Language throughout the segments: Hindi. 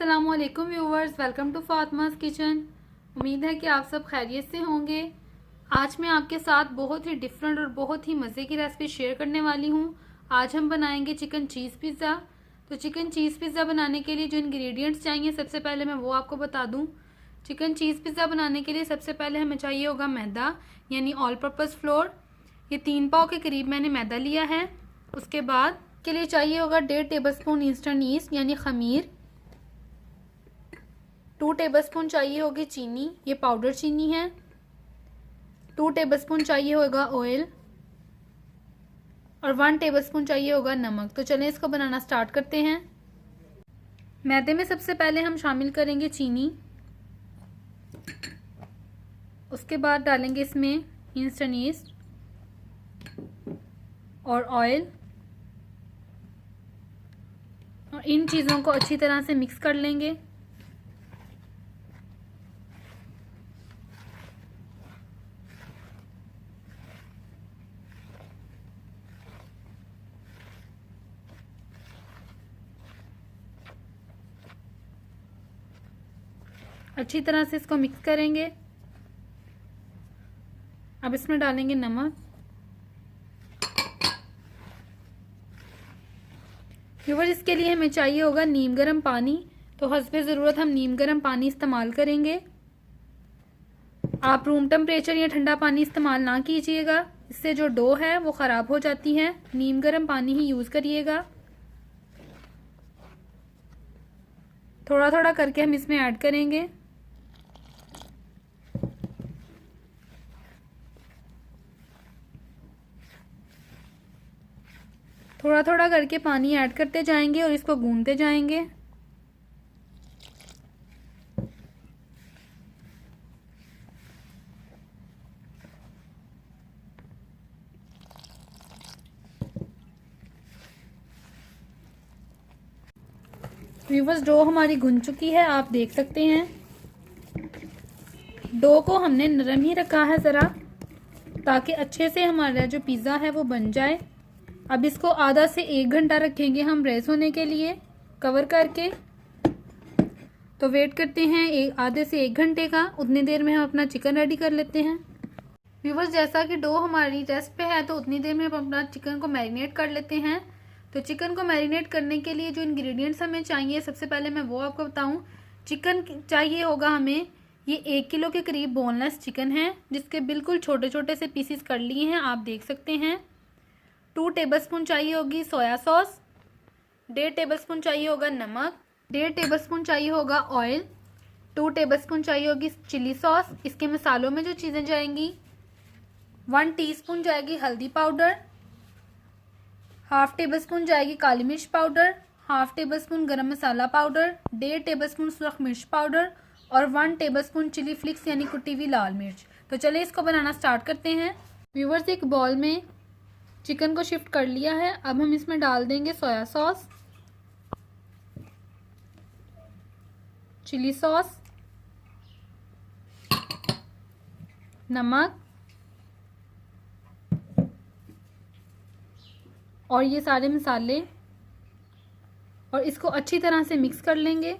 अस्सलामुअलैकुम viewers, welcome to Fatima's kitchen. उम्मीद है कि आप सब खैरियत से होंगे। आज मैं आपके साथ बहुत ही डिफरेंट और बहुत ही मज़े की रेसिपी शेयर करने वाली हूँ। आज हम बनाएंगे चिकन चीज़ पिज़्ज़ा। तो चिकन चीज़ पिज़्ज़ा बनाने के लिए जो इंग्रेडिएंट्स चाहिए सबसे पहले मैं वो आपको बता दूँ। चिकन चीज़ पिज़्ज़ा बनाने के लिए सबसे पहले हमें चाहिए होगा मैदा, यानी ऑल पर्पज़ फ्लोर। ये 3 पाव के करीब मैंने मैदा लिया है। उसके बाद के लिए चाहिए होगा 1.5 टेबलस्पून इंस्टेंट ईस्ट यानी खमीर। 2 टेबलस्पून चाहिए होगी चीनी, ये पाउडर चीनी है। 2 टेबलस्पून चाहिए होगा ऑयल और 1 टेबलस्पून चाहिए होगा नमक। तो चलें इसको बनाना स्टार्ट करते हैं। मैदे में सबसे पहले हम शामिल करेंगे चीनी। उसके बाद डालेंगे इसमें इंस्टेंट ईस्ट और ऑयल और इन चीज़ों को अच्छी तरह से मिक्स कर लेंगे। अच्छी तरह से इसको मिक्स करेंगे। अब इसमें डालेंगे नमक। व्यूअर, इसके लिए हमें चाहिए होगा नीम गर्म पानी। तो हस्बे ज़रूरत हम नीम गर्म पानी इस्तेमाल करेंगे। आप रूम टेम्परेचर या ठंडा पानी इस्तेमाल ना कीजिएगा, इससे जो डो है वो ख़राब हो जाती है। नीम गर्म पानी ही यूज़ करिएगा। थोड़ा थोड़ा करके हम इसमें ऐड करेंगे। थोड़ा थोड़ा करके पानी ऐड करते जाएंगे और इसको गूंदते जाएंगे। व्यूअर्स, डो हमारी गूंद चुकी है, आप देख सकते हैं। डो को हमने नरम ही रखा है ज़रा, ताकि अच्छे से हमारा जो पिज़्ज़ा है वो बन जाए। अब इसको आधा से 1 घंटा रखेंगे हम रेस्ट होने के लिए कवर करके। तो वेट करते हैं आधे से 1 घंटे का। उतनी देर में हम अपना चिकन रेडी कर लेते हैं। व्यूअर्स, जैसा कि डो हमारी रेस्ट पे है तो उतनी देर में हम अपना चिकन को मैरिनेट कर लेते हैं। तो चिकन को मैरिनेट करने के लिए जो इंग्रेडिएंट्स हमें चाहिए सबसे पहले मैं वो आपको बताऊं। चिकन चाहिए होगा हमें, ये 1 किलो के करीब बोनलेस चिकन है, जिसके बिल्कुल छोटे छोटे से पीसीस कर लिए हैं, आप देख सकते हैं। 2 टेबलस्पून चाहिए होगी सोया सॉस। 1.5 टेबलस्पून चाहिए होगा नमक। 1.5 टेबलस्पून चाहिए होगा ऑयल। 2 टेबलस्पून चाहिए होगी चिली सॉस। इसके मसालों में जो चीज़ें जाएंगी, 1 टीस्पून जाएगी हल्दी पाउडर, 1/2 टेबलस्पून जाएगी काली मिर्च पाउडर, 1/2 टेबलस्पून गरम मसाला पाउडर, 1.5 टेबलस्पून सुरख मिर्च पाउडर और 1 टेबलस्पून चिली फ्लिक्स यानी कुटी हुई लाल मिर्च। तो चलिए इसको बनाना स्टार्ट करते हैं। व्यूअर्स, एक बॉल में चिकन को शिफ्ट कर लिया है। अब हम इसमें डाल देंगे सोया सॉस, चिली सॉस, नमक और ये सारे मसाले, और इसको अच्छी तरह से मिक्स कर लेंगे।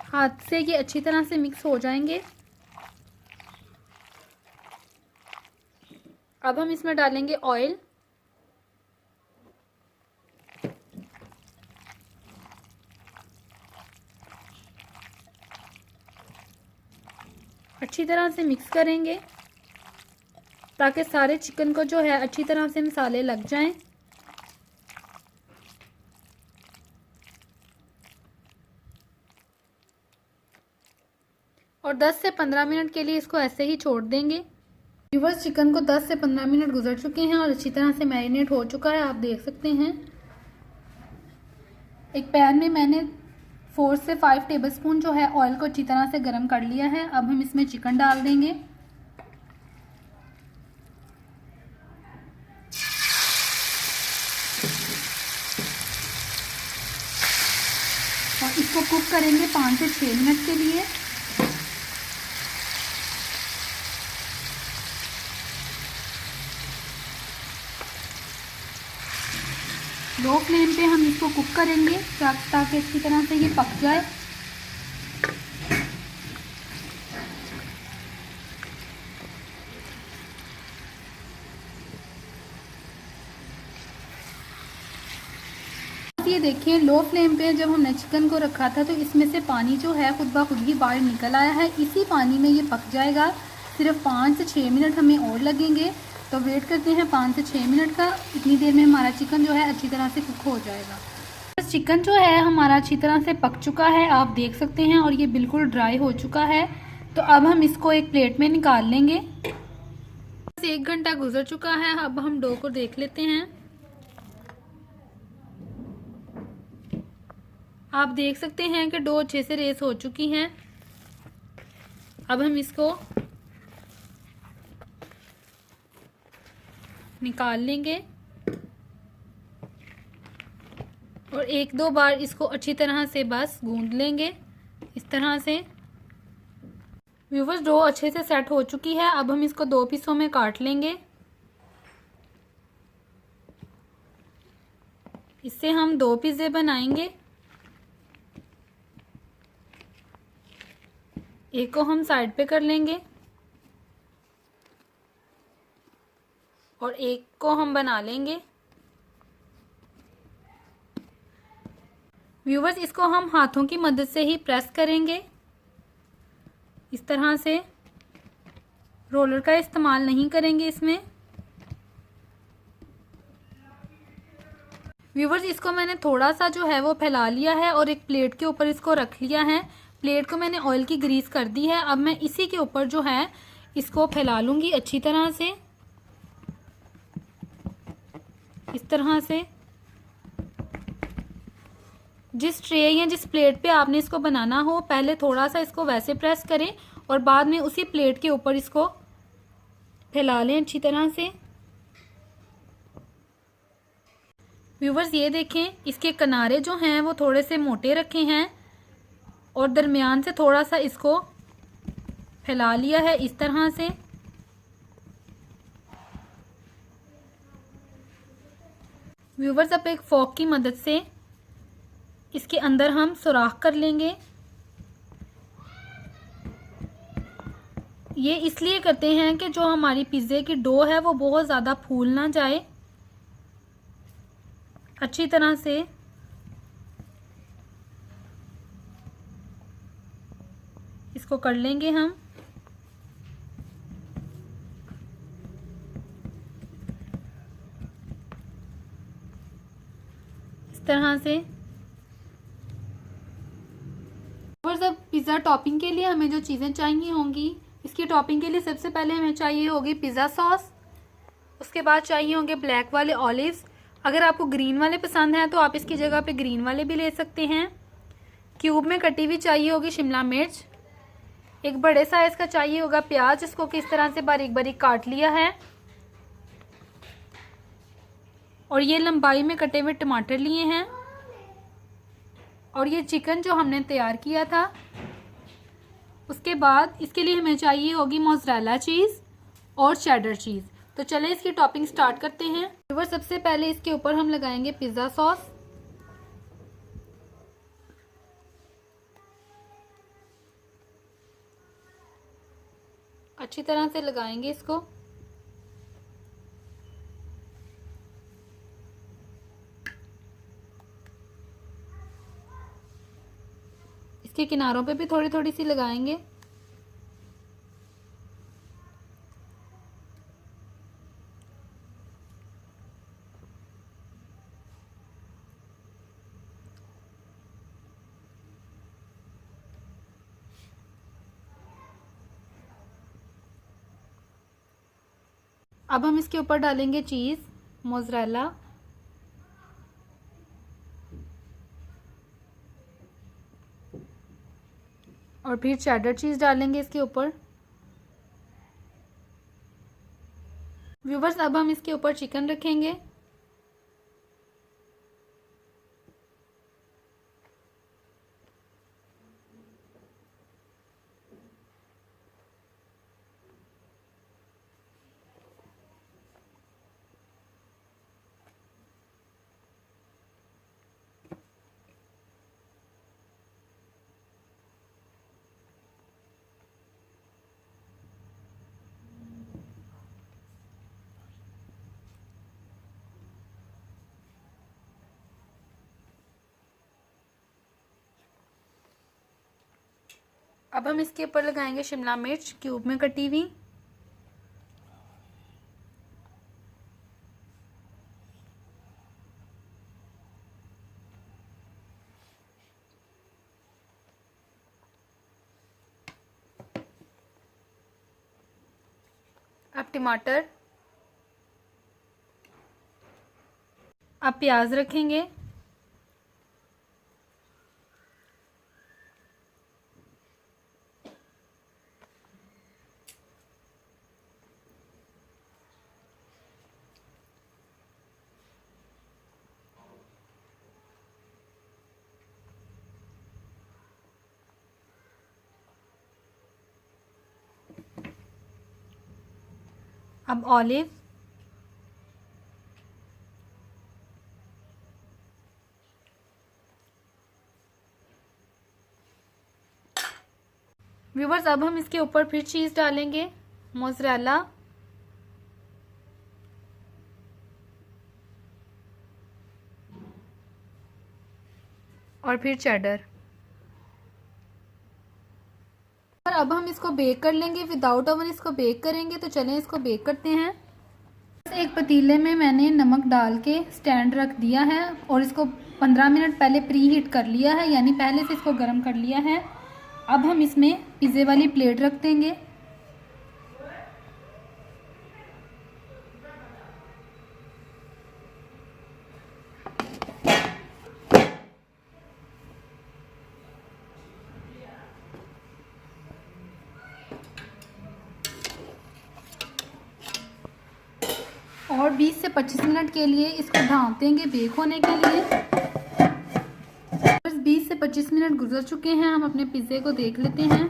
हाथ से ये अच्छी तरह से मिक्स हो जाएंगे। अब हम इसमें डालेंगे ऑयल। अच्छी तरह से मिक्स करेंगे ताकि सारे चिकन को जो है अच्छी तरह से मसाले लग जाएं। और 10 से 15 मिनट के लिए इसको ऐसे ही छोड़ देंगे। व्यूअर्स, चिकन को 10 से 15 मिनट गुजर चुके हैं और अच्छी तरह से मैरिनेट हो चुका है, आप देख सकते हैं। एक पैन में मैंने 4 से 5 टेबलस्पून जो है ऑयल को अच्छी तरह से गर्म कर लिया है। अब हम इसमें चिकन डाल देंगे। और इसको कुक करेंगे 5 से 6 मिनट के लिए। लो फ्लेम पे हम इसको कुक करेंगे ताकि अच्छी तरह से ये पक जाए। ये देखिए लो फ्लेम पे जब हमने चिकन को रखा था तो इसमें से पानी जो है खुद ब खुद ही बाहर निकल आया है। इसी पानी में ये पक जाएगा। सिर्फ 5 से 6 मिनट हमें और लगेंगे, तो वेट करते हैं 5 से 6 मिनट का। इतनी देर में हमारा चिकन जो है अच्छी तरह से कुक हो जाएगा। बस चिकन जो है हमारा अच्छी तरह से पक चुका है, आप देख सकते हैं, और ये बिल्कुल ड्राई हो चुका है। तो अब हम इसको एक प्लेट में निकाल लेंगे। बस 1 घंटा गुजर चुका है। अब हम डो को देख लेते हैं। आप देख सकते हैं कि डो अच्छे से रेस हो चुकी हैं। अब हम इसको निकाल लेंगे और 1-2 बार इसको अच्छी तरह से बस गूंद लेंगे इस तरह से। व्यूवर्स, डो अच्छे से सेट हो चुकी है। अब हम इसको 2 पीसों में काट लेंगे। इससे हम 2 पिज़्ज़े बनाएंगे। एक को हम साइड पे कर लेंगे और एक को हम बना लेंगे। व्यूवर्स, इसको हम हाथों की मदद से ही प्रेस करेंगे इस तरह से। रोलर का इस्तेमाल नहीं करेंगे इसमें। व्यूवर्स, इसको मैंने थोड़ा सा जो है वो फैला लिया है और एक प्लेट के ऊपर इसको रख लिया है। प्लेट को मैंने ऑयल की ग्रीस कर दी है। अब मैं इसी के ऊपर जो है इसको फैला लूँगी अच्छी तरह से इस तरह से। जिस ट्रे या जिस प्लेट पे आपने इसको बनाना हो, पहले थोड़ा सा इसको वैसे प्रेस करें और बाद में उसी प्लेट के ऊपर इसको फैला लें अच्छी तरह से। व्यूवर्स, ये देखें, इसके किनारे जो हैं वो थोड़े से मोटे रखे हैं और दरमियान से थोड़ा सा इसको फैला लिया है इस तरह से। व्यूवर्स, अब एक फोक की मदद से इसके अंदर हम सुराख कर लेंगे। ये इसलिए करते हैं कि जो हमारी पिज़्ज़े की डो है वो बहुत ज़्यादा फूल ना जाए। अच्छी तरह से इसको कर लेंगे हम। इस तरह से। और सब पिज़्ज़ा टॉपिंग के लिए हमें जो चीज़ें चाहिए होंगी, इसकी टॉपिंग के लिए सबसे पहले हमें चाहिए होगी पिज़्ज़ा सॉस। उसके बाद चाहिए होंगे ब्लैक वाले ऑलिव्स। अगर आपको ग्रीन वाले पसंद हैं तो आप इसकी जगह पे ग्रीन वाले भी ले सकते हैं। क्यूब में कटी हुई चाहिए होगी शिमला मिर्च। एक बड़े साइज का चाहिए होगा प्याज, इसको किस तरह से बारीक बारीक काट लिया है। और ये लंबाई में कटे हुए टमाटर लिए हैं। और ये चिकन जो हमने तैयार किया था। उसके बाद इसके लिए हमें चाहिए होगी मोज़रेला चीज़ और चेडर चीज़। तो चलें इसकी टॉपिंग स्टार्ट करते हैं। व्यूअर्स, सबसे पहले इसके ऊपर हम लगाएंगे पिज़्ज़ा सॉस। अच्छी तरह से लगाएंगे इसको। इसके किनारों पे भी थोड़ी थोड़ी सी लगाएंगे। अब हम इसके ऊपर डालेंगे चीज़, मोज़रेला। और फिर चेडर चीज़ डालेंगे इसके ऊपर। व्यूवर्स, अब हम इसके ऊपर चिकन रखेंगे। अब हम इसके ऊपर लगाएंगे शिमला मिर्च क्यूब में कटी हुई। अब टमाटर, अब प्याज रखेंगे। अब ऑलिव, व्यूवर्स अब हम इसके ऊपर फिर चीज़ डालेंगे, मोज़रेला, और फिर चेडर। और अब हम इसको बेक कर लेंगे, विदाउट ओवन इसको बेक करेंगे। तो चलें इसको बेक करते हैं। एक पतीले में मैंने नमक डाल के स्टैंड रख दिया है और इसको 15 मिनट पहले प्री हीट कर लिया है, यानी पहले से इसको गर्म कर लिया है। अब हम इसमें पिज़्ज़े वाली प्लेट रख देंगे। और 20 से 25 मिनट के लिए इसको ढाँप देंगे बेक होने के लिए। बस 20 से 25 मिनट गुजर चुके हैं, हम अपने पिज़्ज़े को देख लेते हैं।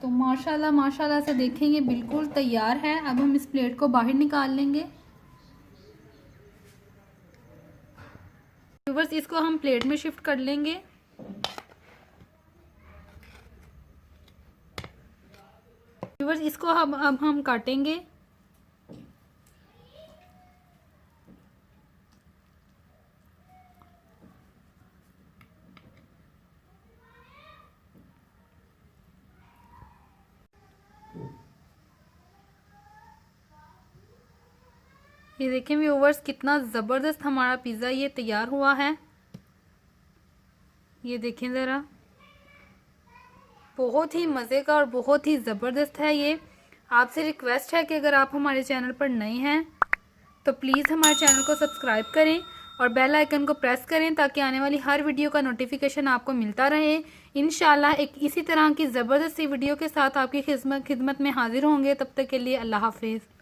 तो माशाल्लाह माशाल्लाह से देखें ये बिल्कुल तैयार है। अब हम इस प्लेट को बाहर निकाल लेंगे। व्यूअर्स इसको हम प्लेट में शिफ्ट कर लेंगे। व्यूअर्स इसको अब हम काटेंगे। ये देखें व्यूअर्स कितना ज़बरदस्त हमारा पिज़्ज़ा ये तैयार हुआ है। ये देखें ज़रा, बहुत ही मज़े का और बहुत ही ज़बरदस्त है ये। आपसे रिक्वेस्ट है कि अगर आप हमारे चैनल पर नए हैं तो प्लीज़ हमारे चैनल को सब्सक्राइब करें और बेल आइकन को प्रेस करें ताकि आने वाली हर वीडियो का नोटिफिकेशन आपको मिलता रहे। इंशाल्लाह एक इसी तरह की ज़बरदस्त सी वीडियो के साथ आपकी खिदमत में हाजिर होंगे। तब तक के लिए अल्लाह हाफिज़।